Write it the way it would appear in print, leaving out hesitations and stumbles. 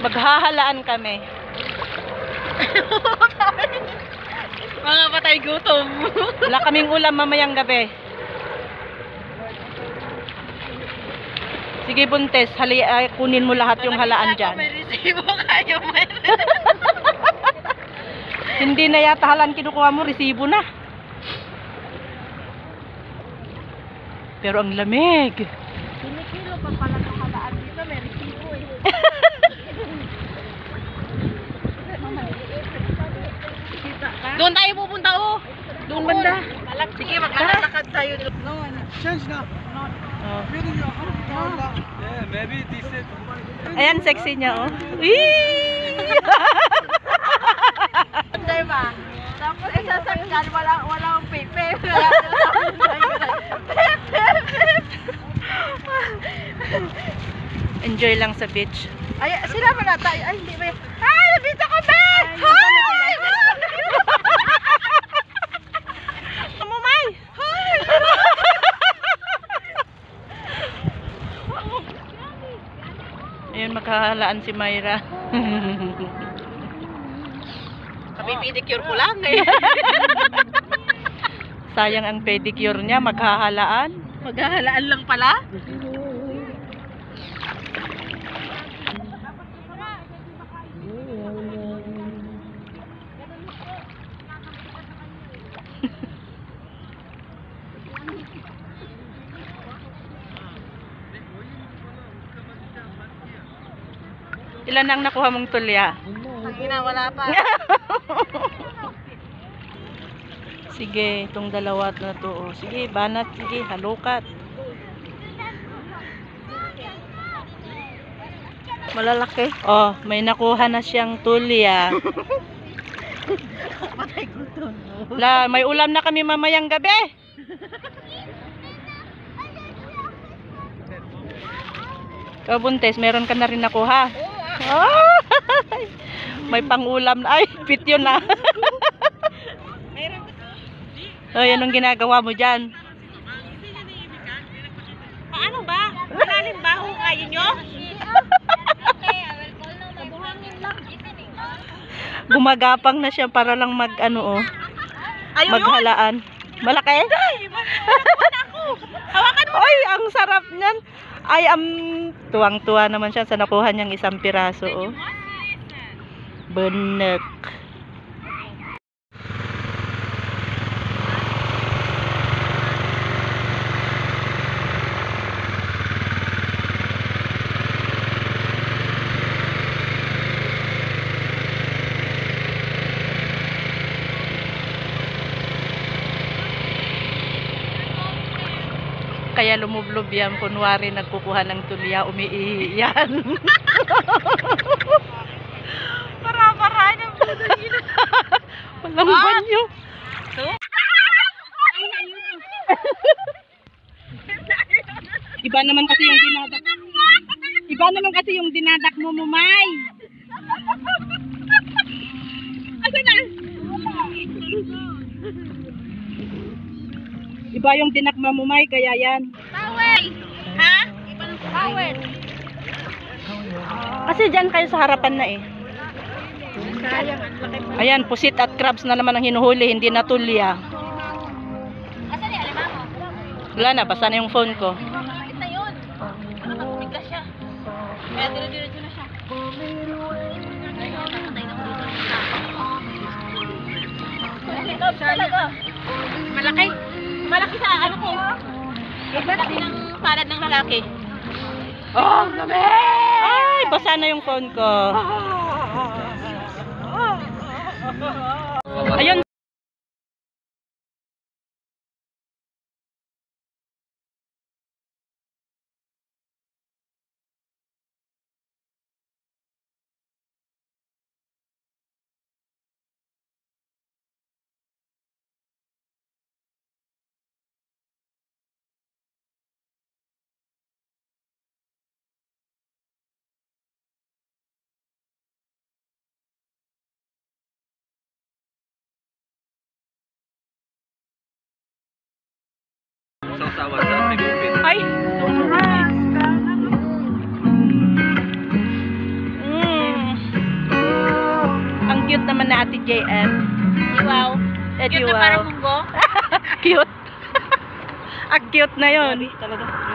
Maghahalaan kami. Mga patay gutom. Wala kaming ulam mamayang gabi. Sige Buntes, kunin mo lahat yung halaan dyan. May resibo kayo, may Hindi na yata halaan kinukuha mo, resibo na. Pero ang lamig. Kinikilo pa pala ng halaan dito, may resibo eh. Doon tayo pupunta oh. Doon banda. Sige, maglalakad tayo doon. Change now. Oh. Yeah, maybe this is. Ayan, sexy niya oh. Wee! Diba? Tapos isasakyan, walang pepe. Enjoy lang sa beach. Ay, sila mo na tayo. Ay, hindi ba? Ay, nabita ka ba? Ay! Mamumay! Ayun, makahalaan si Myra. Sabi pedicure ko lang eh. Sayang ang pedicure niya, maghahalaan. Maghahalaan lang pala? Ilan ang nakuha mong tulya? Tangina, wala pa. Sige, itong dalawa na to. Oh. Sige, banat. Sige, halukat. Malalaki. Oh, may nakuha na siyang tulya. Patay gutom. La, may ulam na kami mamayang gabi. Ikaw, Buntes, meron ka na rin nakuha. Ay, may pangulam na. Ay, pit yun na. Oh, yan ang ginagawa mo dyan. Paano ba? Malalim ba ho kayo nyo? Gumagapang na siya para lang mag ano oh. Maghalaan. Malaki? Hawakan mo! Ay, ang sarap niyan. Ay, tuwang-tuwa naman siya sa nakuha niyang isang piraso oh. Benek. Kaya lumublob yan, kunwari nagkukuha ng tulya, umiihi yan. Para-para ng budagin. Walang banyo. Iba naman kasi yung dinadak. Iba naman kasi yung dinadak mo, Mumay. Asa na? Iba yung dinakma mo, May, kaya yan. Tawel! Ha? Tawel! Kasi dyan kayo sa harapan na eh. Sayang, ang laki pa. Ayan, pusit at crabs na naman ang hinuhuli, hindi na tulya. Asa ni alimamo? Wala na, basta na yung phone ko. Bakit na yun? Bigla siya. Kaya dire-diretso na siya. Tatay na ko dito. Talaga. Malaki. Malaki sa ano ko. Malaki ng palad ng lalaki. Oh, dami! Ay, basa na yung phone ko. Ayun. cute naman na Ate JN. Wow. Edi Cute na wow. parang munggo. Cute. Ang cute na yun. Talaga.